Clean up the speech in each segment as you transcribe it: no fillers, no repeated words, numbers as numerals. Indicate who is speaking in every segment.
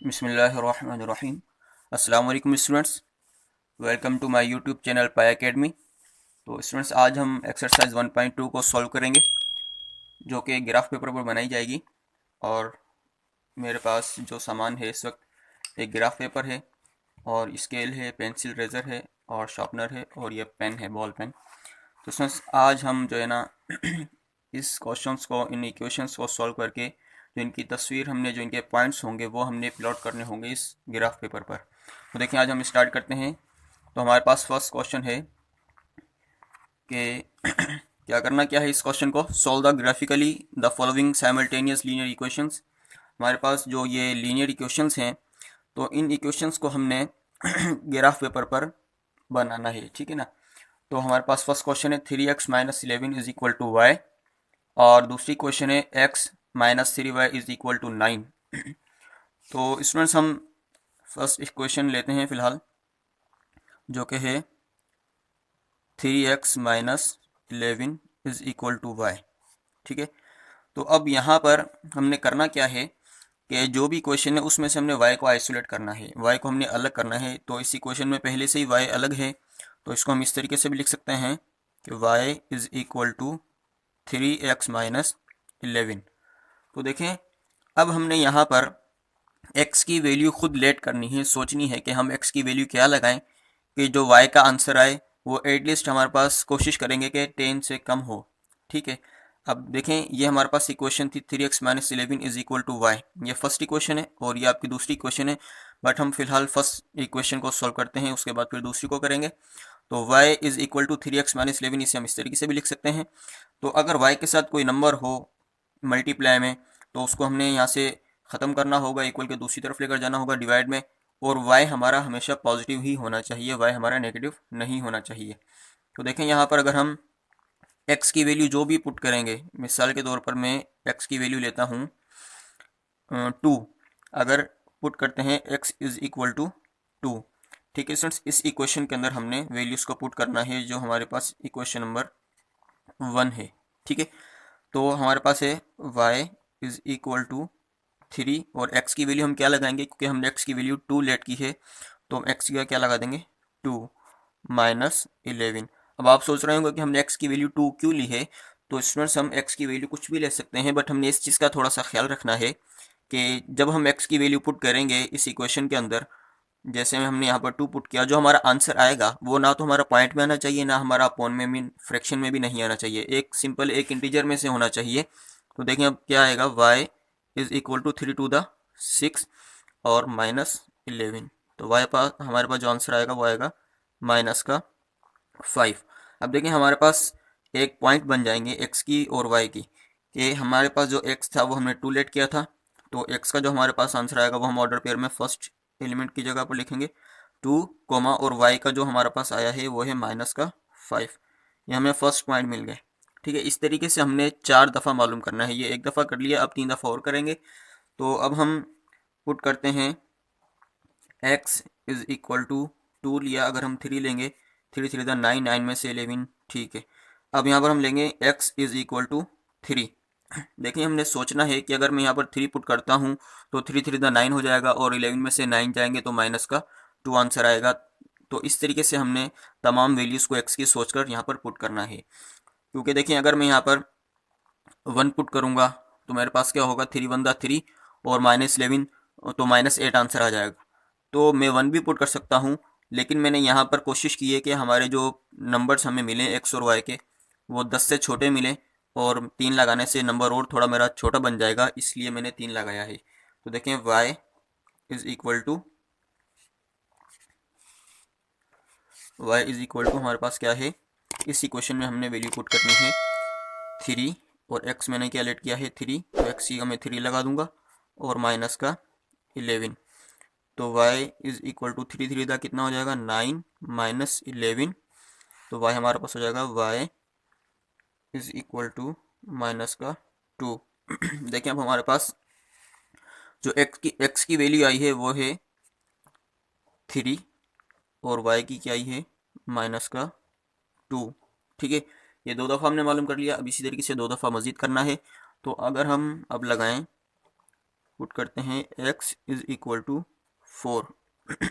Speaker 1: बिस्मिल्लाहिर्रहमानिर्रहीम। अस्सलाम वालेकुम students, welcome to my YouTube channel pi academy. तो स्टूडेंट्स, आज हम एक्सरसाइज 1.2 को सॉल्व करेंगे, जो कि ग्राफ पेपर पर बनाई जाएगी। और मेरे पास जो सामान है इस वक्त एक ग्राफ पेपर है और स्केल है, पेंसिल रेज़र है और शार्पनर है और ये पेन है, बॉल पेन। तो स्टूडेंट्स, आज हम जो है ना इस क्वेश्चंस को, इन इक्वेशंस को सॉल्व करके जो इनकी तस्वीर हमने, जो इनके पॉइंट्स होंगे वो हमने प्लॉट करने होंगे इस ग्राफ पेपर पर। तो देखिए, आज हम स्टार्ट करते हैं। तो हमारे पास फर्स्ट क्वेश्चन है कि क्या करना क्या है इस क्वेश्चन को solve the graphically the following simultaneous linear equations. हमारे पास जो ये लीनियर इक्वेशंस हैं, तो इन इक्वेशंस को हमने ग्राफ पेपर पर बनाना है, ठीक है ना। तो हमारे पास फर्स्ट क्वेश्चन है 3x - 11 is equal to Y, और दूसरी क्वेश्चन है x - 3y is equal to 9। तो स्टूडेंट्स, हम फर्स्ट इक्वेशन लेते हैं फिलहाल, जो कि है 3x - 11 is equal to Y, ठीक है। तो अब यहाँ पर हमने करना क्या है कि जो भी क्वेश्चन है उसमें से हमने y को आइसोलेट करना है, y को हमने अलग करना है। तो इस इक्वेशन में पहले से ही y अलग है, तो इसको हम इस तरीके से भी लिख सकते हैं कि y is equal to 3x - 11। तो देखें, अब हमने यहाँ पर x की वैल्यू खुद लेट करनी है, सोचनी है कि हम x की वैल्यू क्या लगाएं कि जो y का आंसर आए वो एटलीस्ट हमारे पास कोशिश करेंगे कि 10 से कम हो, ठीक है। अब देखें, ये हमारे पास इक्वेशन थी 3x - 11 is equal to Y. ये फर्स्ट इक्वेशन है और ये आपकी दूसरी इक्वेशन है, बट हम फिलहाल फर्स्ट इक्वेशन को सॉल्व करते हैं, उसके बाद फिर दूसरी को करेंगे। तो y is equal to 3x - 11, इसे हम इस तरीके से भी लिख सकते हैं। तो अगर y के साथ कोई नंबर हो मल्टीप्लाई में, तो उसको हमने यहाँ से ख़त्म करना होगा, इक्वल के दूसरी तरफ लेकर जाना होगा डिवाइड में। और y हमारा हमेशा पॉजिटिव ही होना चाहिए, y हमारा नेगेटिव नहीं होना चाहिए। तो देखें, यहाँ पर अगर हम x की वैल्यू जो भी पुट करेंगे, मिसाल के तौर पर मैं x की वैल्यू लेता हूँ 2। अगर पुट करते हैं x इज़ इक्वल टू 2, ठीक है स्टूडेंट्स। इस इक्वेशन के अंदर हमने वैल्यूज़ को पुट करना है जो हमारे पास इक्वेशन नंबर 1 है, ठीक है। तो हमारे पास है y इज़ इक्वल टू 3, और x की वैल्यू हम क्या लगाएंगे, क्योंकि हमने x की वैल्यू 2 लेट की है, तो हम x का क्या लगा देंगे 2 माइनस 11। अब आप सोच रहे होंगे कि हमने x की वैल्यू 2 क्यों ली है। तो स्टूडेंट्स, हम x की वैल्यू कुछ भी ले सकते हैं, बट हमने इस चीज़ का थोड़ा सा ख्याल रखना है कि जब हम x की वैल्यू पुट करेंगे इस इक्वेशन के अंदर, जैसे हमने यहाँ पर 2 पुट किया, जो हमारा आंसर आएगा वो ना तो हमारा पॉइंट में आना चाहिए, ना हमारा अपॉन में भी, फ्रैक्शन में भी नहीं आना चाहिए, एक सिंपल एक इंटीजर में से होना चाहिए। तो देखें अब क्या आएगा, y is equal to 3 to the 6 और माइनस 11। तो y पास हमारे पास जो आंसर आएगा वो आएगा माइनस का 5। अब देखें, हमारे पास एक पॉइंट बन जाएंगे x की और y की, कि हमारे पास जो x था वो हमने 2 लेट किया था। तो x का जो हमारे पास आंसर आएगा वो हम ऑर्डर पेयर में फर्स्ट एलिमेंट की जगह पर लिखेंगे 2 कोमा, और y का जो हमारे पास आया है वो है माइनस का 5। ये हमें फर्स्ट पॉइंट मिल गए, ठीक है। इस तरीके से हमने 4 दफ़ा मालूम करना है, ये एक दफ़ा कर लिया, अब 3 दफ़ा और करेंगे। तो अब हम पुट करते हैं x इज़ इक्वल टू 2 लिया, अगर हम 3 लेंगे, 3 3 द 9, 9 में से 11, ठीक है। अब यहाँ पर हम लेंगे x इज़ इक्वल टू 3। देखिए, हमने सोचना है कि अगर मैं यहाँ पर 3 पुट करता हूँ तो 3 3 द 9 हो जाएगा, और 11 में से 9 जाएंगे तो माइनस का 2 आंसर आएगा। तो इस तरीके से हमने तमाम वैल्यूज़ को x की सोचकर यहाँ पर पुट करना है, क्योंकि देखिए अगर मैं यहाँ पर 1 पुट करूँगा तो मेरे पास क्या होगा, 3 1 द 3 और माइनस 11, तो -8 आंसर आ जाएगा। तो मैं 1 भी पुट कर सकता हूँ, लेकिन मैंने यहाँ पर कोशिश की है कि हमारे जो नंबर्स हमें मिले x और y के, वो 10 से छोटे मिले, और 3 लगाने से नंबर और थोड़ा मेरा छोटा बन जाएगा, इसलिए मैंने 3 लगाया है। तो देखें, y इज़ इक्वल टू हमारे पास क्या है, इस इक्वेशन में हमने वैल्यू पुट करनी है 3, और x मैंने क्या लेट किया है 3, तो x की मैं 3 लगा दूंगा, और माइनस का 11। तो y इज़ इक्वल टू 3 3 का कितना हो जाएगा 9 माइनस 11। तो y हमारे पास हो जाएगा y is equal to minus का 2। देखिए, अब हमारे पास जो x की वैल्यू आई है वो है 3, और y की क्या आई है माइनस का 2, ठीक है। ये 2 दफ़ा हमने मालूम कर लिया, अब इसी तरीके से 2 दफ़ा मज़ीद करना है। तो अगर हम अब लगाएं पुट करते हैं x इज इक्वल टू 4।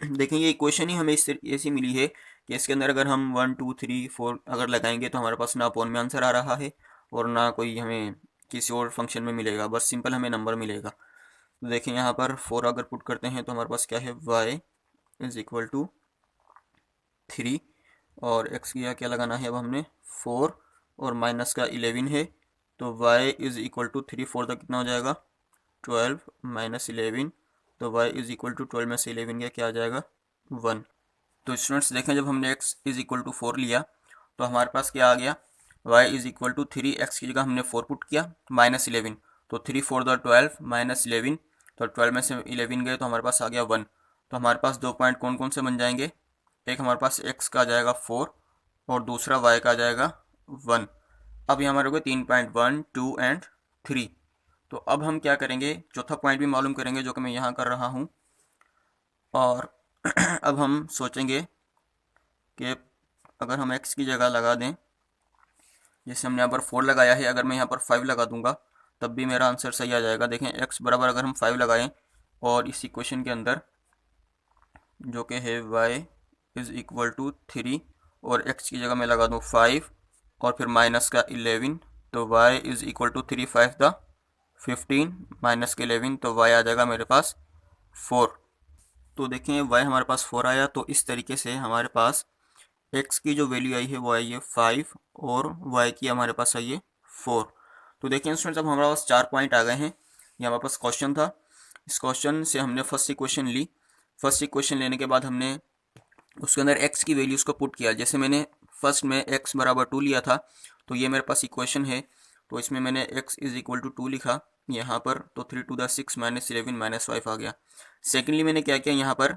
Speaker 1: देखें ये इक्वेशन ही हमें इस ऐसी मिली है कि इसके अंदर अगर हम 1 2 3 4 अगर लगाएंगे तो हमारे पास ना अपॉन में आंसर आ रहा है और ना कोई हमें किसी और फंक्शन में मिलेगा, बस सिंपल हमें नंबर मिलेगा। तो देखें यहाँ पर 4 अगर पुट करते हैं तो हमारे पास क्या है, y इज इक्वल टू 3 और x की क्या लगाना है अब हमने 4 और माइनस का 11 है, तो y इज इक्वल टू 3 4 तक कितना हो जाएगा 12 माइनस 11, तो y इज इक्वल टू 12 में से 11 गया क्या आ जाएगा 1। तो स्टूडेंट्स देखें जब हमने x इज इक्वल टू 4 लिया तो हमारे पास क्या आ गया, y is equal to 3, x की जगह हमने 4 पुट किया माइनस 11, तो 3 4 द 12 माइनस 11, तो 12 में से 11 गए तो हमारे पास आ गया 1। तो हमारे पास दो पॉइंट कौन कौन से बन जाएंगे, एक हमारे पास x का आ जाएगा 4 और दूसरा y का आ जाएगा 1। अब यहाँ हमारे को 3 पॉइंट 1 2 एंड 3। तो अब हम क्या करेंगे, चौथा पॉइंट भी मालूम करेंगे जो कि मैं यहाँ कर रहा हूँ। और अब हम सोचेंगे कि अगर हम x की जगह लगा दें, जैसे हमने यहाँ पर 4 लगाया है, अगर मैं यहाँ पर 5 लगा दूंगा तब भी मेरा आंसर सही आ जाएगा। देखें x बराबर अगर हम 5 लगाएं और इस इक्वेशन के अंदर जो कि है y इज इक्वल टू 3 और x की जगह मैं लगा दूँ 5 और फिर माइनस का 11, तो y is equal to 3 5 the 15 minus के 11, तो y आ जाएगा मेरे पास 4। तो देखें y हमारे पास 4 आया, तो इस तरीके से हमारे पास x की जो वैल्यू आई है वो आई है 5 और y की हमारे पास आई है 4। तो देखिए स्टूडेंट्स अब हमारे पास 4 पॉइंट आ गए हैं। ये हमारे पास क्वेश्चन था, इस क्वेश्चन से हमने फर्स्ट इक्वेशन ली। फर्स्ट इक्वेशन लेने के बाद हमने उसके अंदर x की वैल्यूज़ को पुट किया। जैसे मैंने फर्स्ट में x बराबर 2 लिया था, तो ये मेरे पास इक्वेशन है, तो इसमें मैंने x इज इक्वल टू 2 लिखा यहाँ पर, तो 3 टू द 6 माइनस 11 माइनस 5 आ गया। सेकेंडली मैंने क्या किया, यहाँ पर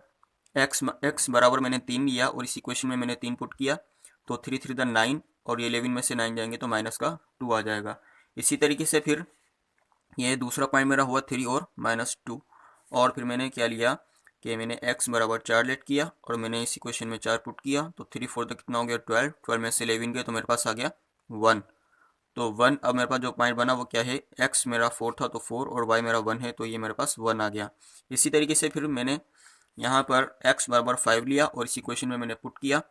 Speaker 1: x बराबर मैंने 3 लिया और इस इक्वेशन में मैंने 3 पुट किया, तो 3 3 द 9 और ये 11 में से 9 जाएंगे तो माइनस का 2 आ जाएगा। इसी तरीके से फिर ये दूसरा पॉइंट मेरा हुआ 3 और माइनस 2, और फिर मैंने क्या लिया कि मैंने x बराबर 4 लेट किया और मैंने इस इक्वेशन में 4 पुट किया, तो 3 4 तक कितना हो गया 12, 12 में से 11 गए तो मेरे पास आ गया 1। तो 1, अब मेरे पास जो पॉइंट बना वो क्या है, x मेरा 4 था तो 4 और y मेरा 1 है तो ये मेरे पास 1 आ गया। इसी तरीके से फिर मैंने यहाँ पर x बराबर 5 लिया और इस इक्वेशन में मैंने पुट किया,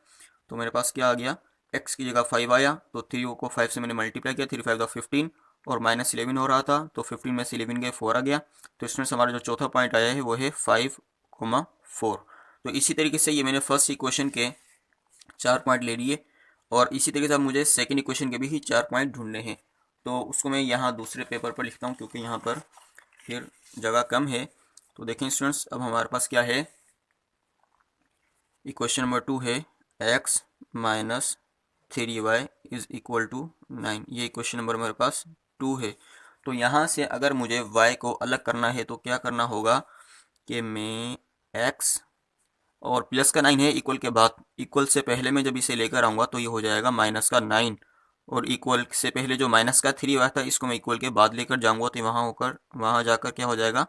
Speaker 1: तो मेरे पास क्या आ गया, x की जगह 5 आया, तो 3 को 5 से मैंने मल्टीप्लाई किया, 3 5 द 15 और माइनस 11 हो रहा था, तो 15 में से 11 गए 4 आ गया। तो इसमें से हमारा जो चौथा पॉइंट आया है वो है 5,4। तो इसी तरीके से ये मैंने फर्स्ट इक्वेशन के 4 पॉइंट ले लिए और इसी तरीके से अब मुझे सेकेंड इक्वेशन के भी 4 पॉइंट ढूंढने हैं, तो उसको मैं यहाँ दूसरे पेपर पर लिखता हूँ क्योंकि यहाँ पर फिर जगह कम है। तो देखें स्टूडेंट्स अब हमारे पास क्या है, इक्वेशन नंबर 2 है x minus 3y is equal to 9। ये इक्वेशन नंबर मेरे पास 2 है। तो यहाँ से अगर मुझे y को अलग करना है तो क्या करना होगा कि मैं x और प्लस का 9 है इक्वल के बाद, इक्वल से पहले मैं जब इसे लेकर आऊँगा तो ये हो जाएगा माइनस का 9, और इक्वल से पहले जो माइनस का 3 हुआ था इसको मैं इक्वल के बाद लेकर जाऊँगा तो वहाँ जाकर क्या हो जाएगा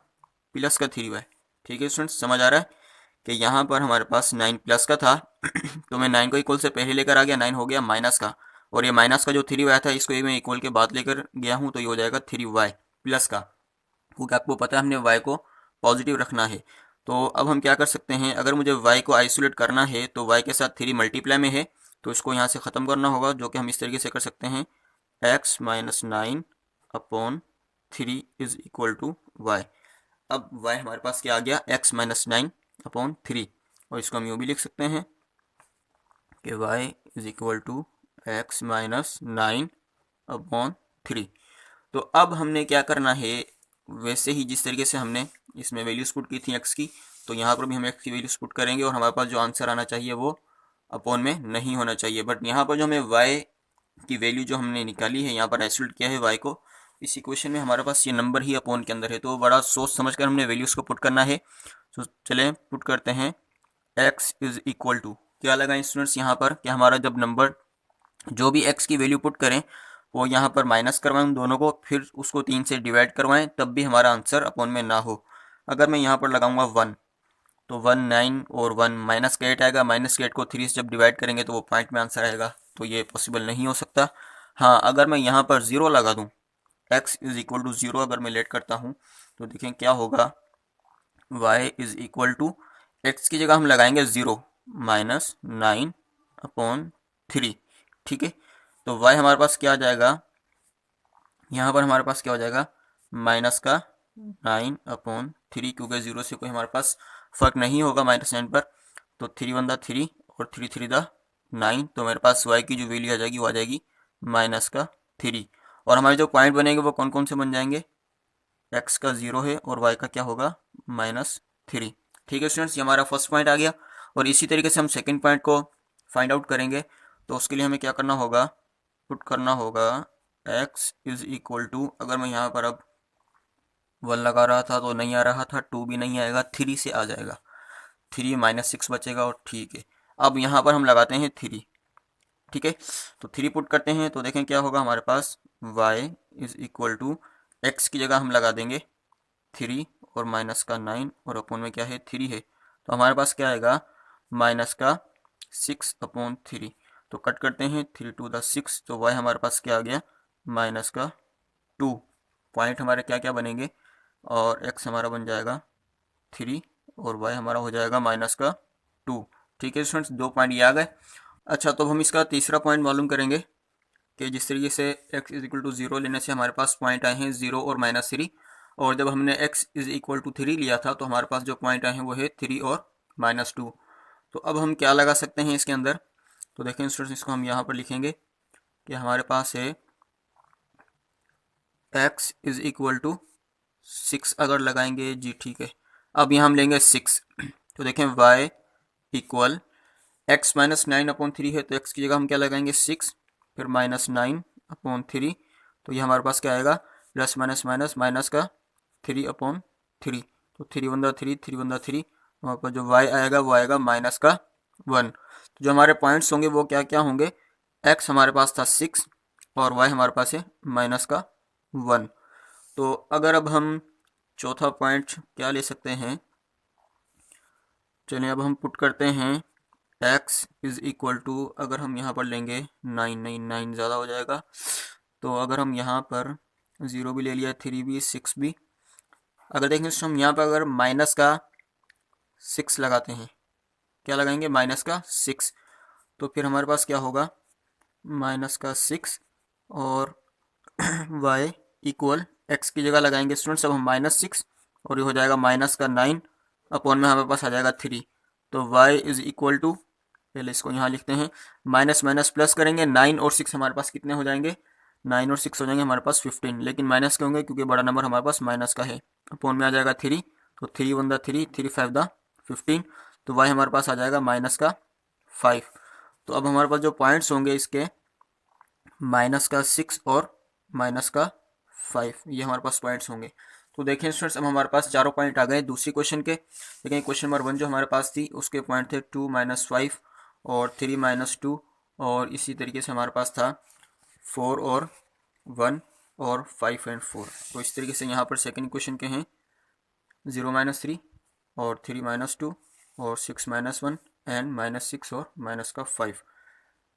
Speaker 1: प्लस का 3y। ठीक है स्टूडेंट्स, समझ आ रहा है कि यहाँ पर हमारे पास 9 प्लस का था तो मैं 9 को इक्वल से पहले लेकर आ गया, 9 हो गया माइनस का, और ये माइनस का जो 3 आया था इसको मैं इक्वल के बाद लेकर गया हूँ तो ये हो जाएगा 3y प्लस का, क्योंकि आपको पता है हमने y को पॉजिटिव रखना है। तो अब हम क्या कर सकते हैं, अगर मुझे y को आइसोलेट करना है तो y के साथ 3 मल्टीप्लाई में है तो इसको यहाँ से ख़त्म करना होगा, जो कि हम इस तरीके से कर सकते हैं x minus 9 upon 3 is equal to y। अब y हमारे पास क्या आ गया, x माइनस 9 अपॉन 3, और इसको हम यूँ भी लिख सकते हैं कि y is equal to X minus 9 upon 3। तो अब हमने क्या करना है, वैसे ही जिस तरीके से हमने इसमें वैल्यूज पुट की थी x की, तो यहाँ पर भी हम x की वैल्यूज पुट करेंगे और हमारे पास जो आंसर आना चाहिए वो अपॉन में नहीं होना चाहिए। बट यहाँ पर जो हमें y की वैल्यू जो हमने निकाली है, यहाँ पर आइसोलेट किया है y को, इस इक्वेशन में हमारे पास ये नंबर ही अपॉन के अंदर है, तो बड़ा सोच समझ कर हमने वैल्यूज को पुट करना है। तो चलें पुट करते हैं x इज इक्वल टू, क्या लगाएं स्टूडेंट्स यहाँ पर कि हमारा जब नंबर जो भी x की वैल्यू पुट करें वो यहाँ पर माइनस करवाएं दोनों को, फिर उसको 3 से डिवाइड करवाएं, तब भी हमारा आंसर अपॉन में ना हो। अगर मैं यहाँ पर लगाऊंगा 1 तो 1 9 और 1 माइनस का 8 आएगा, माइनस के 8 को 3 से जब डिवाइड करेंगे तो वो पॉइंट में आंसर आएगा, तो ये पॉसिबल नहीं हो सकता। हाँ, अगर मैं यहाँ पर 0 लगा दूँ, x इज इक्वल टू 0 अगर मैं लेट करता हूँ तो देखें क्या होगा, y is equal to X की जगह हम लगाएंगे 0 माइनस 9/3। ठीक है, तो y हमारे पास क्या आ जाएगा, यहाँ पर हमारे पास क्या हो जाएगा, माइनस का 9/3, क्योंकि 0 से कोई हमारे पास फर्क नहीं होगा -9 पर। तो 3 × 3 और 3 × 3 = 9, तो मेरे पास y की जो वैल्यू आ जाएगी वो आ जाएगी -3। और हमारे जो पॉइंट बनेंगे वो कौन कौन से बन जाएंगे, x का 0 है और y का क्या होगा, -3। ठीक है स्टूडेंट्स, ये हमारा फर्स्ट पॉइंट आ गया। और इसी तरीके से हम सेकंड पॉइंट को फाइंड आउट करेंगे। तो उसके लिए हमें क्या करना होगा, पुट करना होगा x इज इक्वल टू, अगर मैं यहाँ पर अब 1 लगा रहा था तो नहीं आ रहा था, 2 भी नहीं आएगा, 3 से आ जाएगा, 3 -6 बचेगा। और ठीक है, अब यहाँ पर हम लगाते हैं 3। ठीक है, तो 3 पुट करते हैं तो देखें क्या होगा हमारे पास, y is equal to X की जगह हम लगा देंगे 3 और माइनस का 9 और अपॉन में क्या है 3 है, तो हमारे पास क्या आएगा, माइनस का 6/3। तो कट करते हैं, 3 × 2 = 6, तो y हमारे पास क्या आ गया, माइनस का 2। पॉइंट हमारे क्या क्या बनेंगे, और x हमारा बन जाएगा 3 और y हमारा हो जाएगा -2। ठीक है स्टूडेंट्स, 2 पॉइंट ये आ गए। अच्छा, तो हम इसका तीसरा पॉइंट मालूम करेंगे कि जिस तरीके से x इज इक्वल टू 0 लेने से हमारे पास पॉइंट आए हैं 0 और -3, और जब हमने x इज इक्वल टू 3 लिया था तो हमारे पास जो पॉइंट आए हैं वो है 3 और -2। तो अब हम क्या लगा सकते हैं इसके अंदर, तो देखें स्टूडेंट्स, इसको हम यहाँ पर लिखेंगे कि हमारे पास है x इज इक्वल टू 6 अगर लगाएंगे जी। ठीक है, अब यहाँ हम लेंगे 6, तो देखें y इक्वल x -9/3 है, तो x की जगह हम क्या लगाएंगे 6, फिर -9/3, तो ये हमारे पास क्या आएगा, प्लस माइनस माइनस माइनस का 3/3, तो 3 × 3 3 × 3, वहाँ पर जो y आएगा वो आएगा -1। तो जो हमारे पॉइंट्स होंगे वो क्या क्या होंगे, x हमारे पास था 6 और y हमारे पास है -1। तो अगर अब हम चौथा पॉइंट क्या ले सकते हैं, चलिए अब हम पुट करते हैं x इज इक्वल टू, अगर हम यहाँ पर लेंगे 9, नहीं 9 ज़्यादा हो जाएगा, तो अगर हम यहाँ पर 0 भी ले लिया, 3 भी, 6 भी, अगर देखें तो हम यहाँ पर अगर माइनस का 6 लगाते हैं, क्या लगाएंगे, माइनस का 6, तो फिर हमारे पास क्या होगा, माइनस का 6 और y इक्वल x की जगह लगाएंगे स्टूडेंट्स, अब हम -6 और ये हो जाएगा -9 अपॉन में हमारे पास आ जाएगा 3, तो y इज इक्वल टू, पहले इसको यहाँ लिखते हैं, माइनस माइनस प्लस करेंगे, 9 और 6 हमारे पास कितने हो जाएंगे, 9 और 6 हो जाएंगे हमारे पास 15, लेकिन माइनस के होंगे क्योंकि बड़ा नंबर हमारे पास माइनस का है, अपॉन में आ जाएगा 3, तो 3 × 1 = 3, 3 × 5 = 15, तो y हमारे पास आ जाएगा -5। तो अब हमारे पास जो पॉइंट्स होंगे इसके, -6 और -5, ये हमारे पास पॉइंट्स होंगे। तो देखें स्टूडेंट्स, अब हमारे पास चारों पॉइंट आ गए दूसरी क्वेश्चन के। लेकिन क्वेश्चन नंबर 1 जो हमारे पास थी उसके पॉइंट थे 2 - 5 और 3 - 2, और इसी तरीके से हमारे पास था 4 और 1 और 5 एंड 4। तो इस तरीके से यहाँ पर सेकंड क्वेश्चन के हैं 0 - 3 और 3 - 2 और 6 - 1 एंड -6 और -5।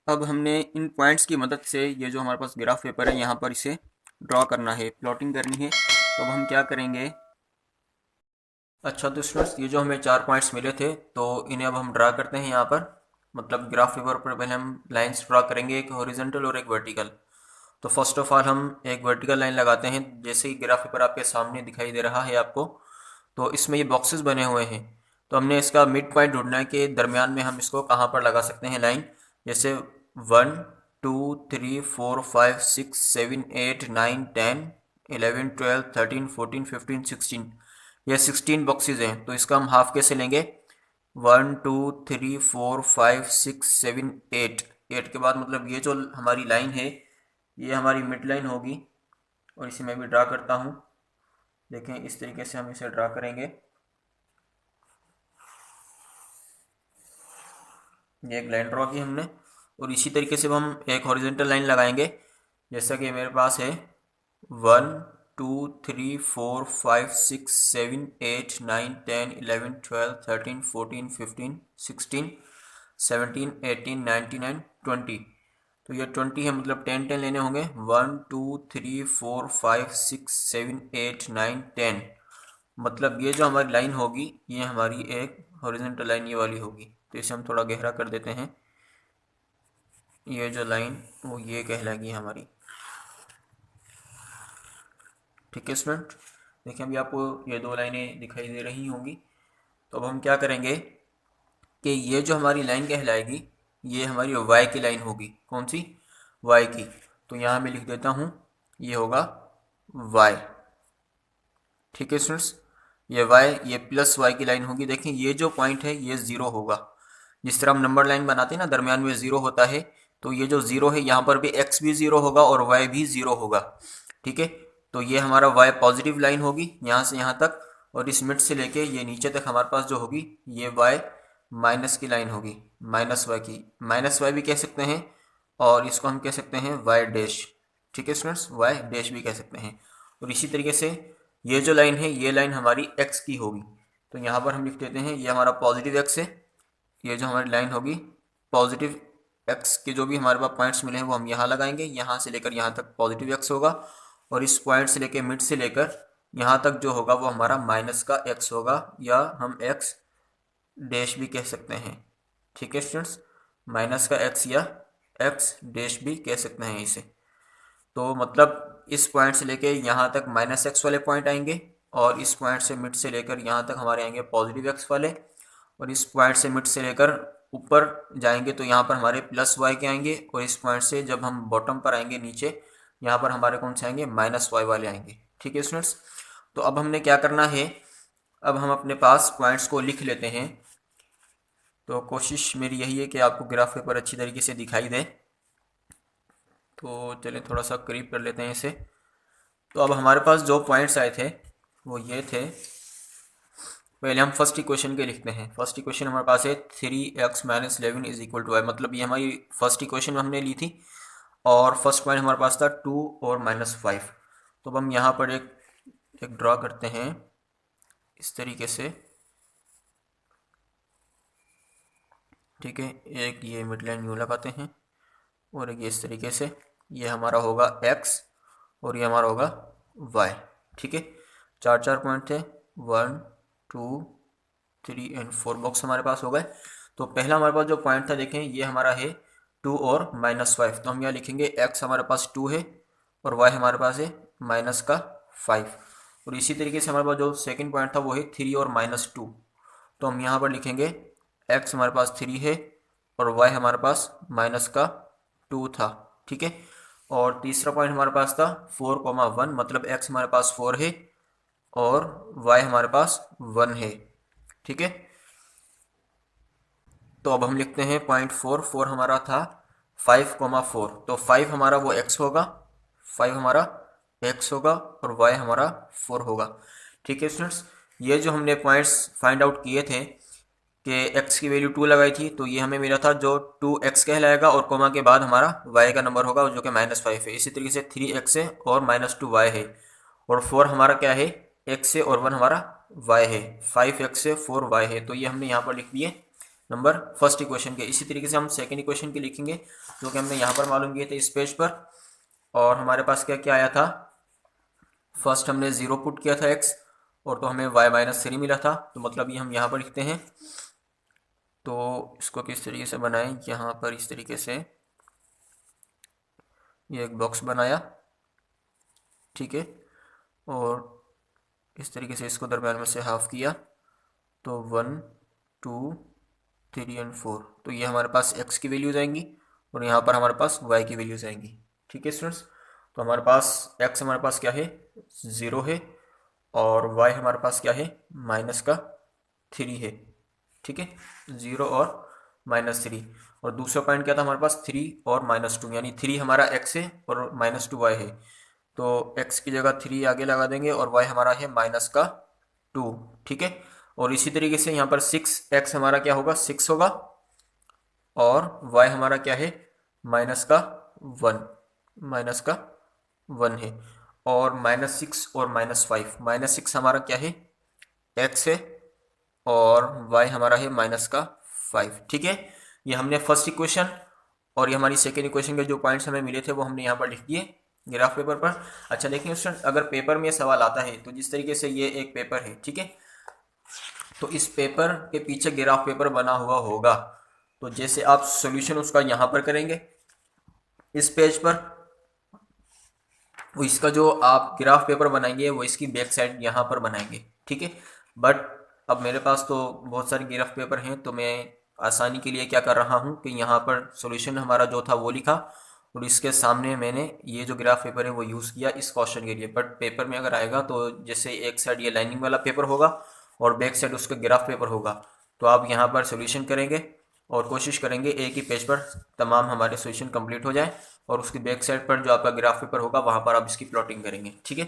Speaker 1: अब हमने इन पॉइंट्स की मदद से ये जो हमारे पास ग्राफ पेपर है यहाँ पर इसे ड्रॉ करना है, प्लॉटिंग करनी है। तो अब हम क्या करेंगे, अच्छा तो स्टूडेंट्स, ये जो हमें 4 पॉइंट्स मिले थे तो इन्हें अब हम ड्रा करते हैं यहाँ पर, मतलब ग्राफ पेपर पर पहले हम लाइंस ड्रा करेंगे, एक हॉरिजॉन्टल और एक वर्टिकल। तो फर्स्ट ऑफ ऑल हम एक वर्टिकल लाइन लगाते हैं, जैसे ही ग्राफ पेपर आपके सामने दिखाई दे रहा है आपको, तो इसमें ये बॉक्सेस बने हुए हैं। तो हमने इसका मिड पॉइंट ढूंढना है कि दरमियान में हम इसको कहाँ पर लगा सकते हैं लाइन, जैसे 1 2 3 4 5 6 7 8 9 10 11 12 13 14 15 16, ये 16 बॉक्सेज हैं। तो इसका हम हाफ कैसे लेंगे, 1 2 3 4 5 6 7 8, 8 के बाद मतलब ये जो हमारी लाइन है ये हमारी मिड लाइन होगी, और इसे मैं भी ड्रा करता हूँ। देखें इस तरीके से हम इसे ड्रा करेंगे, ये एक लाइन ड्रॉ की हमने, और इसी तरीके से हम एक हॉरिजॉन्टल लाइन लगाएंगे, जैसा कि मेरे पास है 1 2 3 4 5 6 7 8 9 10 11 12 13 14 15 16 17 18 19 एंड 20। तो ये 20 है, मतलब 10 लेने होंगे, 1 2 3 4 5 6 7 8 9 10। मतलब ये जो हमारी लाइन होगी ये हमारी एक हॉरिजॉन्टल लाइन ये वाली होगी। तो इसे हम थोड़ा गहरा कर देते हैं। ये जो लाइन वो ये कहलाएगी हमारी। ठीक है स्टूडेंट, देखिए अभी आपको ये दो लाइनें दिखाई दे रही होंगी। तो अब हम क्या करेंगे कि ये जो हमारी लाइन कहलाएगी ये हमारी वाई की लाइन होगी। कौन सी? वाई की। तो यहाँ मैं लिख देता हूँ ये होगा वाई। ठीक है स्टूडेंट्स, ये वाई ये प्लस वाई की लाइन होगी। देखें ये जो पॉइंट है ये ज़ीरो होगा। जिस तरह हम नंबर लाइन बनाते हैं ना, दरमियान में ज़ीरो होता है, तो ये जो ज़ीरो है यहाँ पर भी एक्स भी ज़ीरो होगा और वाई भी ज़ीरो होगा। ठीक है, तो ये हमारा वाई पॉजिटिव लाइन होगी यहाँ से यहाँ तक, और इस मिड से लेके ये नीचे तक हमारे पास जो होगी ये वाई माइनस की लाइन होगी, माइनस वाई की। माइनस वाई भी कह सकते हैं और इसको हम कह सकते हैं वाई डैश। ठीक है स्टूडेंट्स, वाई डैश भी कह सकते हैं। और इसी तरीके से ये जो लाइन है ये लाइन हमारी एक्स की होगी। तो यहाँ पर हम लिख देते हैं ये हमारा पॉजिटिव एक्स है। ये जो हमारी लाइन होगी पॉजिटिव एक्स के जो भी हमारे पास पॉइंट्स मिले हैं वो हम यहाँ लगाएंगे। यहाँ से लेकर यहाँ तक पॉजिटिव एक्स होगा और इस पॉइंट से लेकर मिड से लेकर यहाँ तक जो होगा वो हमारा माइनस का एक्स होगा, या हम एक्स डैश भी कह सकते हैं। ठीक है स्टूडेंट्स, माइनस का एक्स या एक्स डैश भी कह सकते हैं इसे। तो मतलब इस पॉइंट से लेके यहाँ तक माइनस एक्स वाले पॉइंट आएंगे और इस पॉइंट से मिड से लेकर यहाँ तक हमारे आएंगे पॉजिटिव एक्स वाले, और इस पॉइंट से मिड से लेकर ऊपर जाएंगे तो यहाँ पर हमारे प्लस वाई के आएंगे, और इस पॉइंट से जब हम बॉटम पर आएंगे नीचे यहाँ पर हमारे कौन से आएंगे? माइनस वाई वाले आएंगे। ठीक है स्टूडेंट्स, तो अब हमने क्या करना है, अब हम अपने पास पॉइंट्स को लिख लेते हैं। तो कोशिश मेरी यही है कि आपको ग्राफ पेपर अच्छी तरीके से दिखाई दे। तो चलिए थोड़ा सा करीब कर लेते हैं इसे। तो अब हमारे पास जो पॉइंट्स आए थे वो ये थे। पहले हम फर्स्ट इक्वेशन के लिखते हैं। फर्स्ट इक्वेशन हमारे पास है 3x minus 11 is equal to Y. मतलब ये हमारी फर्स्ट इक्वेशन हमने ली थी और फर्स्ट पॉइंट हमारे पास था 2 और -5। तो अब हम यहाँ पर एक ड्रॉ करते हैं इस तरीके से। ठीक है, एक ये मिड लाइन यूँ लगाते हैं और एक ये इस तरीके से। ये हमारा होगा x और ये हमारा होगा y। ठीक है, चार चार पॉइंट थे, 1 2 3 एंड 4 बॉक्स हमारे पास हो गए। तो पहला हमारे पास जो पॉइंट था देखें ये हमारा है 2 और -5। तो हम यहाँ लिखेंगे x हमारे पास 2 है और y हमारे पास है माइनस का 5। और इसी तरीके से हमारे पास जो सेकंड पॉइंट था वो है 3 और -2। तो हम यहाँ पर लिखेंगे x हमारे पास 3 है और y हमारे पास माइनस का 2 था। ठीक है, और तीसरा पॉइंट हमारे पास था 4,1। मतलब x हमारे पास 4 है और y हमारे पास 1 है। ठीक है, तो अब हम लिखते हैं पॉइंट 4 हमारा था 5,4। तो 5 हमारा वो x होगा, 5 हमारा x होगा और y हमारा 4 होगा। ठीक है स्टूडेंट्स, ये जो हमने पॉइंट्स फाइंड आउट किए थे कि x की वैल्यू 2 लगाई थी, तो ये हमें मिला था जो 2x कहलाएगा और कोमा के बाद हमारा y का नंबर होगा जो कि -5 है। इसी तरीके से 3x है और -2y है, और 4 हमारा क्या है? x है और 1 हमारा y है। 5x है 4y है। तो ये हमने यहाँ पर लिख दिए नंबर फर्स्ट इक्वेशन के। इसी तरीके से हम सेकेंड इक्वेशन के लिखेंगे जो कि हमने यहाँ पर मालूम किए थे इस पेज पर। और हमारे पास क्या क्या आया था? फर्स्ट हमने 0 पुट किया था x और तो हमें y -3 मिला था। तो मतलब ये हम यहाँ पर लिखते हैं। तो इसको किस तरीके से बनाएं? यहाँ पर इस तरीके से ये एक बॉक्स बनाया। ठीक है, और इस तरीके से इसको दरम्यान में से हाफ किया। तो 1 2 3 एंड 4। तो ये हमारे पास x की वैल्यूज आएंगी और यहाँ पर हमारे पास y की वैल्यूज आएंगी। ठीक है स्टूडेंट्स, तो हमारे पास x हमारे पास क्या है? 0 है और y हमारे पास क्या है? -3 है। ठीक है, 0 और -3। और दूसरा पॉइंट क्या था हमारे पास? 3 और -2, यानी 3 हमारा x है और -2y है। तो x की जगह 3 आगे लगा देंगे और y हमारा है -2। ठीक है, और इसी तरीके से यहाँ पर 6x हमारा क्या होगा? 6 होगा और y हमारा क्या है? -1, -1 है। और -6 और -5, -6 हमारा क्या है? x है और y हमारा है -5। ठीक है, ये हमने फर्स्ट इक्वेशन और ये हमारी सेकेंड इक्वेशन के जो पॉइंट्स हमें मिले थे वो हमने यहाँ पर लिख दिए। ग्राफ पेपर पर। अच्छा देखिए स्टूडेंट, अगर पेपर में सवाल आता है तो जिस तरीके से ये एक पेपर है, ठीक है, तो इस पेपर के पीछे ग्राफ पेपर बना हुआ होगा, तो जैसे आप सॉल्यूशन उसका यहाँ पर करेंगे इस पेज पर, वो इसका जो आप ग्राफ पेपर बनाएंगे वो इसकी बैक साइड यहाँ पर बनाएंगे, ठीक है। बट अब मेरे पास तो बहुत सारे ग्राफ पेपर हैं, तो मैं आसानी के लिए क्या कर रहा हूँ कि यहाँ पर सॉल्यूशन हमारा जो था वो लिखा, और इसके सामने मैंने ये जो ग्राफ पेपर है वो यूज़ किया इस क्वेश्चन के लिए। बट पेपर में अगर आएगा तो जैसे एक साइड ये लाइनिंग वाला पेपर होगा और बैक साइड उसका ग्राफ पेपर होगा, तो आप यहाँ पर सॉल्यूशन करेंगे और कोशिश करेंगे एक ही पेज पर तमाम हमारे सॉल्यूशन कंप्लीट हो जाए, और उसकी बैक साइड पर जो आपका ग्राफ पेपर होगा वहाँ पर आप इसकी प्लॉटिंग करेंगे, ठीक है।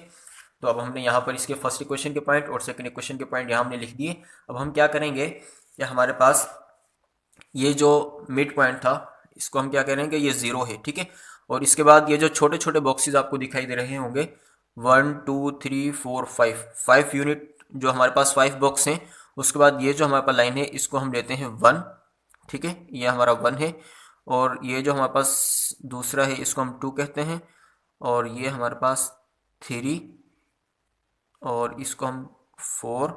Speaker 1: तो अब हमने यहाँ पर इसके फर्स्ट इक्वेशन के पॉइंट और सेकंड इक्वेशन के पॉइंट यहाँ हमने लिख दिए। अब हम क्या करेंगे कि हमारे पास ये जो मिड पॉइंट था इसको हम क्या करेंगे, ये ज़ीरो है, ठीक है। और इसके बाद ये जो छोटे छोटे बॉक्सेस आपको दिखाई दे रहे होंगे 1 2 3 4 5 यूनिट, जो हमारे पास 5 बॉक्स हैं। उसके बाद ये जो हमारे पास लाइन है इसको हम लेते हैं 1, ठीक है, ये हमारा 1 है। और ये जो हमारे पास दूसरा है इसको हम 2 कहते हैं, और ये हमारे पास 3, और इसको हम 4,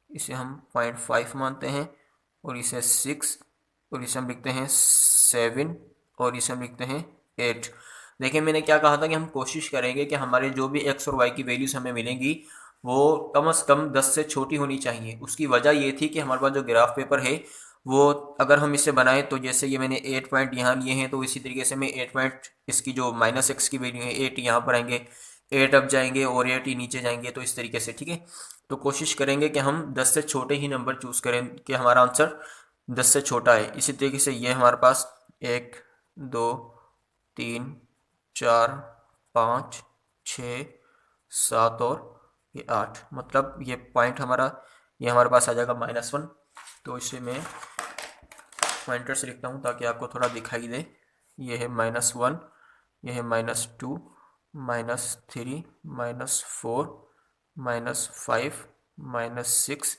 Speaker 1: इसे हम 0.5 मानते हैं, और इसे 6, और इसे हम लिखते हैं 7, और इसे हम लिखते हैं 8। देखिए मैंने क्या कहा था कि हम कोशिश करेंगे कि हमारे जो भी एक्स और वाई की वैल्यूज़ हमें मिलेंगी वो कम से कम 10 से छोटी होनी चाहिए। उसकी वजह ये थी कि हमारे पास जो ग्राफ पेपर है वो अगर हम इसे बनाएं, तो जैसे ये मैंने 8 पॉइंट यहाँ लिए हैं, तो इसी तरीके से मैं 8 पॉइंट इसकी जो माइनस एक्स की वैल्यू है 8 यहाँ पर आएंगे, 8 अप जाएंगे और 8 ही नीचे जाएंगे, तो इस तरीके से, ठीक है। तो कोशिश करेंगे कि हम 10 से छोटे ही नंबर चूज़ करें कि हमारा आंसर 10 से छोटा है। इसी तरीके से ये हमारे पास 1 2 3 4 5 6 7 और ये 8, मतलब ये पॉइंट हमारा ये हमारे पास आ जाएगा -1। तो इसे मैं पॉइंटर से लिखता हूँ ताकि आपको थोड़ा दिखाई दे। ये है -1, ये है -2, -3, -4, -5, -6,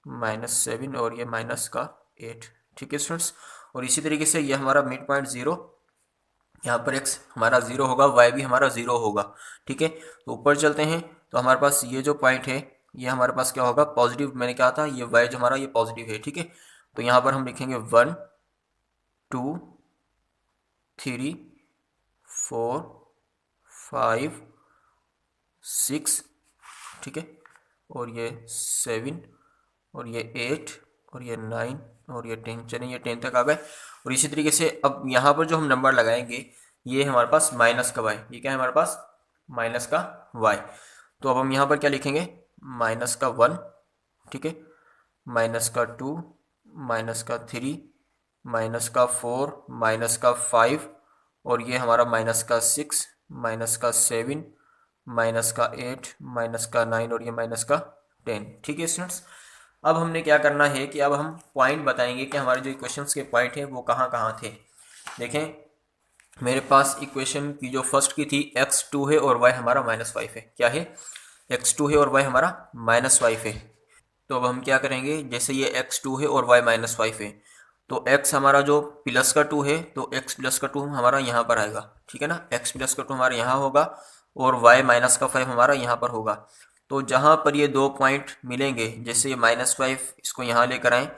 Speaker 1: -7 और ये माइनस का 8, ठीक है स्टूडेंट्स। और इसी तरीके से ये हमारा मिड पॉइंट 0, यहाँ पर x हमारा 0 होगा, y भी हमारा 0 होगा, ठीक है। तो ऊपर चलते हैं, तो हमारे पास ये जो पॉइंट है ये हमारे पास क्या होगा, पॉजिटिव। मैंने कहा था ये y जो हमारा ये पॉजिटिव है, ठीक है। तो यहाँ पर हम लिखेंगे 1 2 3 4 5 6, ठीक है, और ये 7 और ये 8 और ये 9 और ये 10, चलिए ये 10 तक आ गए। और इसी तरीके से अब यहाँ पर जो हम नंबर लगाएंगे ये हमारे पास माइनस का y, ये क्या है हमारे पास माइनस का y। तो अब हम यहाँ पर क्या लिखेंगे, -1, ठीक है, -2, -3, -4, -5 और ये हमारा -6, -7, -8, -9 और ये -10, ठीक है स्टूडेंट्स। अब हमने क्या करना है कि अब हम पॉइंट बताएंगे कि हमारे जो इक्वेशंस के पॉइंट हैं वो कहाँ कहाँ थे। देखें मेरे पास इक्वेशन की जो फर्स्ट की थी x2 है और y हमारा -5 है। क्या है, x2 है और y हमारा -5 है। तो अब हम क्या करेंगे, जैसे ये x2 है और y -5 है, तो x हमारा जो प्लस का 2 है तो x प्लस का 2 हमारा यहाँ पर आएगा, ठीक है ना, x प्लस का 2 हमारा यहाँ होगा और y माइनस का 5 हमारा यहाँ पर होगा। तो जहाँ पर ये दो पॉइंट मिलेंगे, जैसे ये -5 इसको यहाँ लेकर आएँ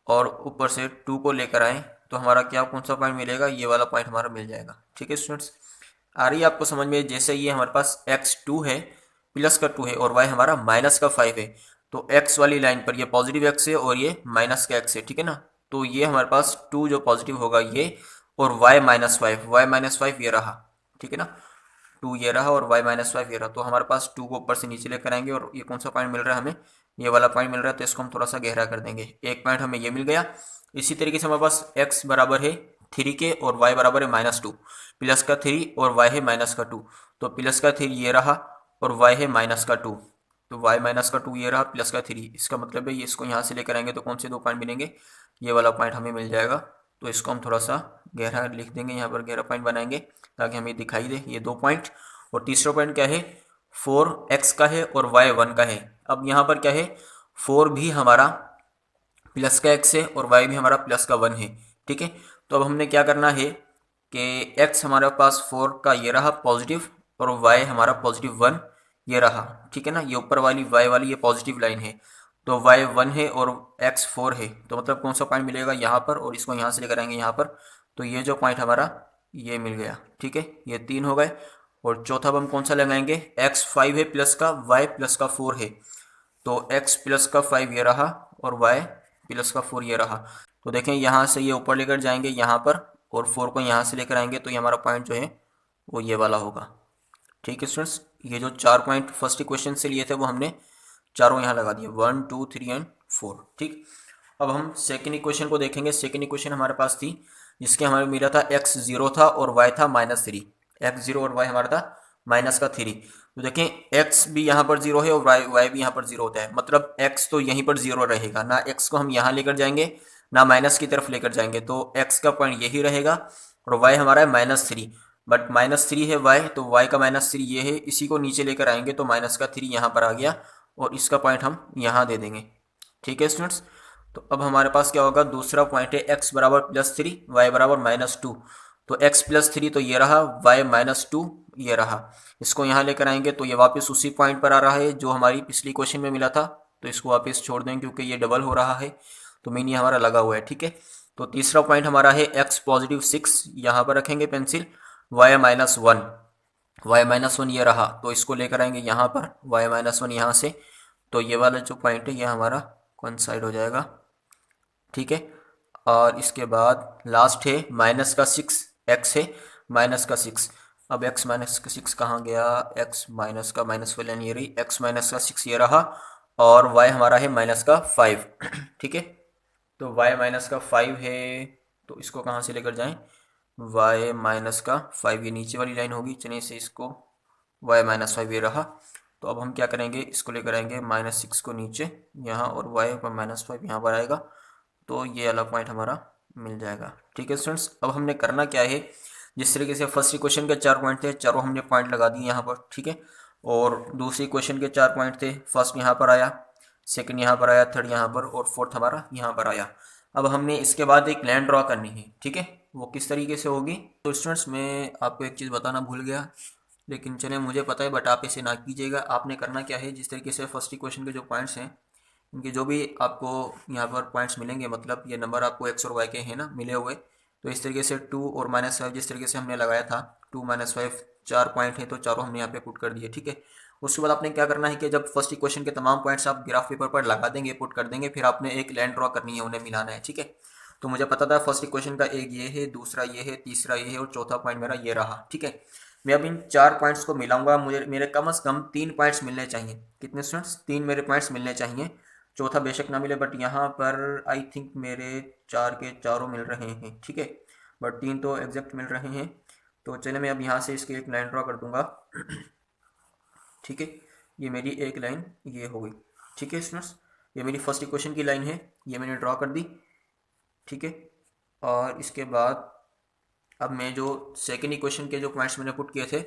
Speaker 1: और ऊपर से 2 को लेकर आएँ, तो हमारा क्या कौन सा पॉइंट मिलेगा, ये वाला पॉइंट हमारा मिल जाएगा, ठीक है स्टूडेंट्स। आ रही है आपको समझ में। जैसे ये हमारे पास x2 है प्लस का 2 है और y हमारा माइनस का 5 है, तो x वाली लाइन पर ये पॉजिटिव x है और ये माइनस का x है, ठीक है ना। तो ये हमारे पास 2 जो पॉजिटिव होगा ये, और y -5 ये रहा, ठीक है ना, 2 ये रहा और y -5 ये रहा। तो हमारे पास 2 को ऊपर से नीचे लेकर आएंगे और ये कौन सा पॉइंट मिल रहा है हमें, ये वाला पॉइंट मिल रहा है, तो इसको हम थोड़ा सा गहरा कर देंगे। एक पॉइंट हमें ये मिल गया। इसी तरीके से हमारे पास x बराबर है 3 के और y बराबर है -2, प्लस का 3 और y है माइनस का 2, तो प्लस का 3 ये रहा और y है -2, तो y -2 ये रहा प्लस का 3। इसका मतलब है ये इसको यहाँ से लेकर आएंगे तो कौन से दो पॉइंट मिलेंगे, ये वाला पॉइंट हमें मिल जाएगा। तो इसको हम थोड़ा सा गहरा लिख देंगे, यहाँ पर गहरा पॉइंट बनाएंगे ताकि हमें दिखाई दे ये दो पॉइंट। और तीसरा पॉइंट क्या है, 4x का है और y 1 का है। अब यहाँ पर क्या है, 4 भी हमारा प्लस का x है और y भी हमारा प्लस का 1 है, ठीक है। तो अब हमने क्या करना है कि x हमारे पास 4 का ये रहा पॉजिटिव और y हमारा +1 ये रहा, ठीक है ना। ये ऊपर वाली y वाली ये पॉजिटिव लाइन है, तो y 1 है और x 4 है, तो मतलब कौन सा पॉइंट मिलेगा यहाँ पर, और इसको यहाँ से लेकर आएंगे यहाँ पर, तो ये जो पॉइंट हमारा ये मिल गया, ठीक है। ये 3 हो गए। और चौथा अब हम कौन सा लगाएंगे, x 5 है प्लस का y प्लस का 4 है, तो x प्लस का 5 ये रहा और y प्लस का 4 ये रहा। तो देखें यहाँ से ये ऊपर लेकर जाएंगे यहाँ पर, और 4 को यहाँ से लेकर आएंगे, तो ये हमारा पॉइंट जो है वो ये वाला होगा, ठीक है स्टूडेंट्स। ये जो 4 पॉइंट फर्स्ट इक्वेशन से लिए थे वो हमने चारों यहाँ लगा दिए, 1 2 3 एंड 4, ठीक। अब हम सेकेंड इक्वेशन को देखेंगे। सेकेंड इक्वेशन हमारे पास थी जिसके हमारे मिला था x 0 था और y था -3, x 0 और y हमारा था -3। तो देखें x भी यहाँ पर 0 है और y भी यहाँ पर 0 होता है, मतलब x तो यहीं पर 0 रहेगा ना, x को हम यहाँ लेकर जाएंगे ना माइनस की तरफ लेकर जाएंगे, तो x का पॉइंट यही रहेगा और y हमारा है -3, बट -3 है y, तो y का -3 ये है, इसी को नीचे लेकर आएंगे तो -3 यहाँ पर आ गया और इसका पॉइंट हम यहाँ दे देंगे, ठीक है स्टूडेंट्स। तो अब हमारे पास क्या होगा, दूसरा पॉइंट है x बराबर +3 y बराबर -2, तो x +3 तो ये रहा, y -2 ये रहा, इसको यहाँ लेकर आएंगे तो ये वापस उसी पॉइंट पर आ रहा है जो हमारी पिछली क्वेश्चन में मिला था, तो इसको वापस छोड़ दें क्योंकि ये डबल हो रहा है, तो मीन ये हमारा लगा हुआ है, ठीक है। तो तीसरा पॉइंट हमारा है x +6, यहाँ पर रखेंगे पेंसिल, y -1 ये रहा, तो इसको लेकर आएंगे यहाँ पर y -1 यहाँ से, तो ये वाला जो पॉइंट है ये हमारा कोइंसाइड हो जाएगा, ठीक है। और इसके बाद लास्ट है -6, x है -6, अब x -6 कहाँ गया, x माइनस का माइनस वाला ये रही, x -6 ये रहा और y हमारा है -5, ठीक है। तो y -5 है, तो इसको कहाँ से लेकर जाएं, y -5 ये नीचे वाली लाइन होगी, चलिए से इसको y -5 ये रहा, तो अब हम क्या करेंगे, इसको लेकर आएंगे -6 को नीचे यहाँ और y पर -5 यहाँ पर आएगा, तो ये वाला पॉइंट हमारा मिल जाएगा, ठीक है स्टूडेंट्स। अब हमने करना क्या है, जिस तरीके से फर्स्ट इक्वेशन के 4 पॉइंट थे, चारों हमने पॉइंट लगा दिए यहाँ पर, ठीक है। और दूसरी क्वेश्चन के 4 पॉइंट थे, फर्स्ट यहाँ पर आया, सेकंड यहाँ पर आया, थर्ड यहाँ पर और फोर्थ हमारा यहाँ पर आया। अब हमने इसके बाद एक लाइन ड्रॉ करनी है, ठीक है, वो किस तरीके से होगी। तो स्टूडेंट्स मैं आपको एक चीज़ बताना भूल गया, लेकिन चले मुझे पता है बट आप इसे ना कीजिएगा। आपने करना क्या है, जिस तरीके से फर्स्ट इक्वेशन के जो पॉइंट्स हैं इनके जो भी आपको यहाँ पर पॉइंट्स मिलेंगे, मतलब ये नंबर आपको x और y के हैं ना मिले हुए, तो इस तरीके से 2 और -5 जिस तरीके से हमने लगाया था, 2 -5 4 पॉइंट है तो चारों हमने यहाँ पे पुट कर दिए, ठीक है। उसके बाद आपने क्या करना है कि जब फर्स्ट इक्वेशन के तमाम पॉइंट्स आप ग्राफ पेपर पर लगा देंगे, पुट कर देंगे, फिर आपने एक लाइन ड्रॉ करनी है, उन्हें मिलाना है, ठीक है। तो मुझे पता था फर्स्ट इक्वेशन का एक ये है, दूसरा ये है, तीसरा ये है और चौथा पॉइंट मेरा ये रहा, ठीक है। मैं अब इन 4 पॉइंट्स को मिलाऊंगा, मुझे मेरे कम से कम 3 पॉइंट्स मिलने चाहिए। कितने स्टूडेंट्स, 3 मेरे पॉइंट्स मिलने चाहिए, चौथा बेशक ना मिले, बट यहाँ पर आई थिंक मेरे 4 के चारों मिल रहे हैं, ठीक है, बट 3 तो एग्जैक्ट मिल रहे हैं। तो चलिए मैं अब यहाँ से इसकी एक लाइन ड्रॉ कर दूंगा, ठीक है। ये मेरी एक लाइन ये हो गई, ठीक है स्टूडेंट्स, ये मेरी फर्स्ट इक्वेशन की लाइन है, ये मैंने ड्रॉ कर दी, ठीक है। और इसके बाद अब मैं जो सेकेंड इक्वेशन के जो पॉइंट्स मैंने पुट किए थे,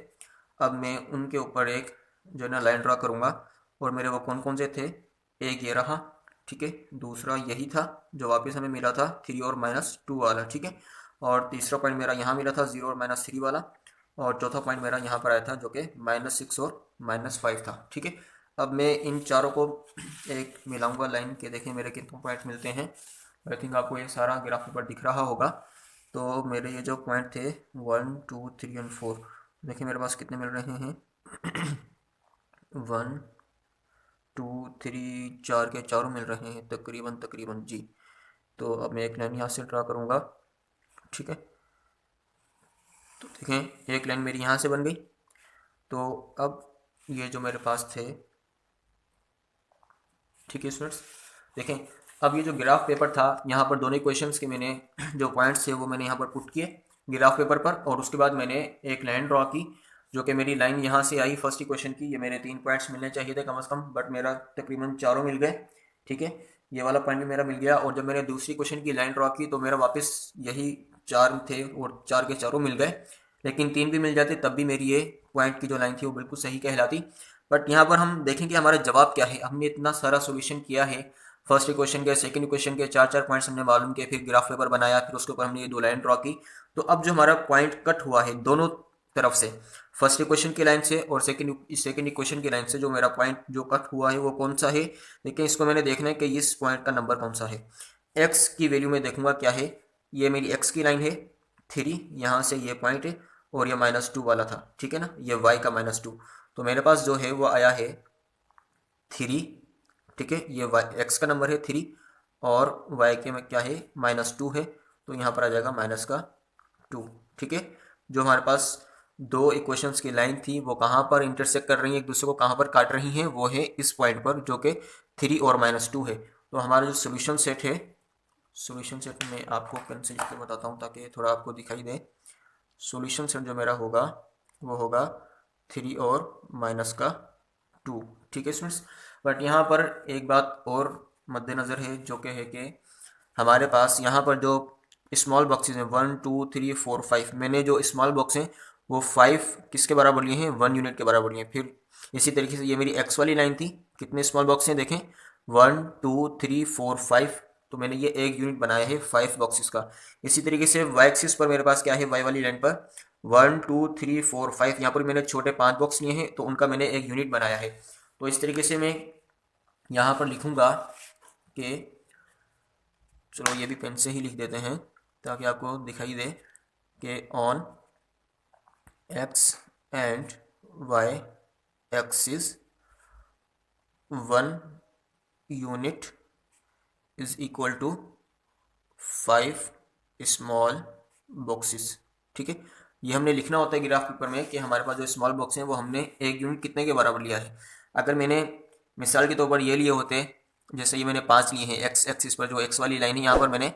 Speaker 1: अब मैं उनके ऊपर एक जो है ना लाइन ड्रॉ करूँगा, और मेरे वो कौन कौन से थे, एक ये रहा, ठीक है, दूसरा यही था जो वापस हमें मिला था 3 और -2 वाला, ठीक है, और तीसरा पॉइंट मेरा यहाँ मिला था 0 और -3 वाला, और चौथा पॉइंट मेरा यहाँ पर आया था जो कि -6 और -5 था, ठीक है। अब मैं इन चारों को एक मिलाऊंगा लाइन के, देखें मेरे कितने पॉइंट मिलते हैं। आई थिंक आपको ये सारा ग्राफ पेपर दिख रहा होगा। तो मेरे ये जो पॉइंट थे 1 2 3 एंड 4, देखिए मेरे पास कितने मिल रहे हैं 1 2 3 4 के चारों मिल रहे हैं तकरीबन जी। तो अब मैं एक लाइन यहाँ से ड्रा करूँगा, ठीक है। तो देखें एक लाइन मेरी यहाँ से बन गई। तो अब ये जो मेरे पास थे, ठीक है स्टूडेंट्स, देखें अब ये जो ग्राफ पेपर था, यहाँ पर दोनों क्वेश्चंस के मैंने जो पॉइंट्स थे वो मैंने यहाँ पर पुट किए ग्राफ पेपर पर, और उसके बाद मैंने एक लाइन ड्रॉ की, जो कि मेरी लाइन यहाँ से आई फर्स्ट इक्वेशन की। ये मेरे 3 पॉइंट्स मिलने चाहिए थे कम से कम, बट मेरा तकरीबन चारों मिल गए, ठीक है, ये वाला पॉइंट भी मेरा मिल गया। और जब मैंने दूसरी क्वेश्चन की लाइन ड्रॉ की तो मेरा वापस यही 4 थे और 4 के चारों मिल गए, लेकिन 3 भी मिल जाते तब भी मेरी ये पॉइंट की जो लाइन थी वो बिल्कुल सही कहलाती। बट यहाँ पर हम देखें कि हमारा जवाब क्या है। हमने इतना सारा सोल्यूशन किया है, फर्स्ट इक्वेशन के, सेकंड इक्वेशन के 4 पॉइंट्स हमने मालूम किए, फिर ग्राफ पेपर बनाया, फिर उसके ऊपर हमने ये 2 लाइन ड्रॉ की। तो अब जो हमारा पॉइंट कट हुआ है दोनों तरफ से, फर्स्ट इक्वेशन की लाइन से और सेकंड इक्वेशन की लाइन से जो मेरा पॉइंट जो कट हुआ है वो कौन सा है। देखिए इसको मैंने देखना है कि इस पॉइंट का नंबर कौन सा है। एक्स की वैल्यू में देखूंगा क्या है, ये मेरी एक्स की लाइन है 3, यहाँ से ये पॉइंट है और ये -2 वाला था, ठीक है ना, ये वाई का -2, तो मेरे पास जो है वो आया है 3, ठीक है, ये वाई एक्स का नंबर है 3 और वाई के में क्या है -2 है, तो यहाँ पर आ जाएगा -2, ठीक है। जो हमारे पास दो इक्वेशंस की लाइन थी वो कहाँ पर इंटरसेक्ट कर रही है, एक दूसरे को कहाँ पर काट रही हैं, वो है इस पॉइंट पर जो कि 3 और -2 है। तो हमारा जो सोल्यूशन सेट है, सोल्यूशन सेट में आपको पेन से लिख के बताता हूँ ताकि थोड़ा आपको दिखाई दे। सोल्यूशन सेट जो मेरा होगा वो होगा 3 और -2, ठीक है स्टूडेंट्स। बट यहाँ पर एक बात और मद्देनज़र है जो कि है कि हमारे पास यहाँ पर जो स्मॉल बॉक्सेस हैं 1 2 3 4 5, मैंने जो स्मॉल बॉक्स हैं वो 5 किसके बराबर लिए हैं, 1 यूनिट के बराबर लिए हैं। फिर इसी तरीके से ये मेरी एक्स वाली लाइन थी, कितने स्मॉल बॉक्स हैं देखें 1 2 3 4 5, तो मैंने ये एक यूनिट बनाया है 5 बॉक्सेस का। इसी तरीके से वाई एक्सिस पर मेरे पास क्या है, वाई वाली लाइन पर 1 2 3 4 5, यहाँ पर मैंने छोटे 5 बॉक्स लिए हैं तो उनका मैंने एक यूनिट बनाया है। तो इस तरीके से मैं यहाँ पर लिखूँगा कि, चलो ये भी पेन से ही लिख देते हैं ताकि आपको दिखाई दे कि on X and Y axis 1 unit is equal to 5 small boxes, ठीक है। ये हमने लिखना होता है ग्राफ पेपर में कि हमारे पास जो स्मॉल बॉक्स हैं वो हमने एक यूनिट कितने के बराबर लिया है। अगर मैंने मिसाल के तौर पर ये लिए होते, जैसे ये मैंने 5 लिए हैं एक्स एक्सिस पर, जो एक्स वाली लाइन है यहाँ पर मैंने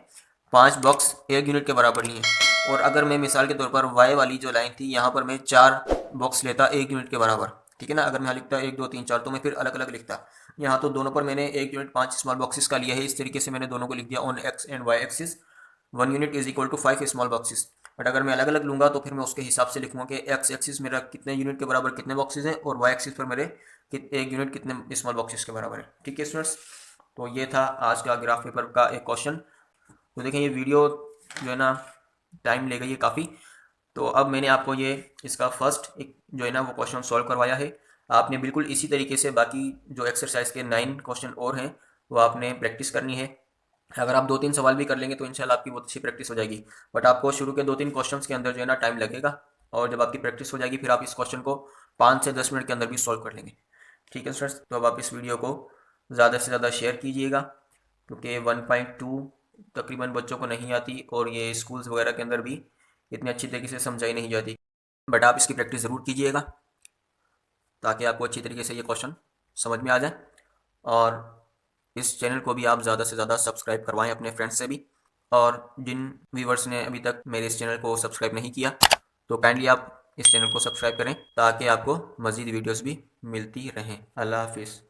Speaker 1: 5 बॉक्स एक यूनिट के बराबर लिए हैं। और अगर मैं मिसाल के तौर पर वाई वाली जो लाइन थी यहाँ पर मैं 4 बॉक्स लेता एक यूनिट के बराबर, ठीक है ना। अगर मैं यहाँ लिखता 1 2 3 4 तो मैं फिर अलग अलग लिखता, यहाँ तो दोनों पर मैंने एक यूनिट 5 स्मॉल बॉक्सेस का लिया है, इस तरीके से मैंने दोनों को लिख दिया on X and Y axis 1 unit is equal to 5 small boxes. But अगर मैं अलग अलग लूँगा तो फिर मैं उसके हिसाब से लिखूँगा कि एक्स एक्सिस मेरा कितने यूनिट के बराबर कितने बॉक्सेस हैं और वाई एक्सिस पर मेरे एक यूनिट कितने स्मॉल बॉक्सेस के बराबर है, ठीक है स्टूडेंट्स। तो ये था आज का ग्राफ पेपर का एक क्वेश्चन। तो देखें ये वीडियो जो है ना टाइम ले गई है काफ़ी, तो अब मैंने आपको ये इसका फर्स्ट एक जो है ना वो क्वेश्चन सॉल्व करवाया है। आपने बिल्कुल इसी तरीके से बाकी जो एक्सरसाइज के 9 क्वेश्चन और हैं वो आपने प्रैक्टिस करनी है। अगर आप 2-3 सवाल भी कर लेंगे तो इंशाल्लाह आपकी बहुत अच्छी प्रैक्टिस हो जाएगी। बट आपको शुरू के 2-3 क्वेश्चंस के अंदर जो है ना टाइम लगेगा, और जब आपकी प्रैक्टिस हो जाएगी फिर आप इस क्वेश्चन को 5 से 10 मिनट के अंदर भी सॉल्व कर लेंगे, ठीक है स्टूडेंट्स। तो अब आप इस वीडियो को ज़्यादा से ज़्यादा शेयर कीजिएगा क्योंकि 1.2 तकरीबन बच्चों को नहीं आती और ये स्कूल्स वगैरह के अंदर भी इतनी अच्छी तरीके से समझाई नहीं जाती। बट आप इसकी प्रैक्टिस ज़रूर कीजिएगा ताकि आपको अच्छी तरीके से ये क्वेश्चन समझ में आ जाए। और इस चैनल को भी आप ज़्यादा से ज़्यादा सब्सक्राइब करवाएं अपने फ्रेंड्स से भी, और जिन व्यूवर्स ने अभी तक मेरे इस चैनल को सब्सक्राइब नहीं किया तो काइंडली आप इस चैनल को सब्सक्राइब करें ताकि आपको मज़ीद वीडियोस भी मिलती रहें। अल्लाह हाफिज़।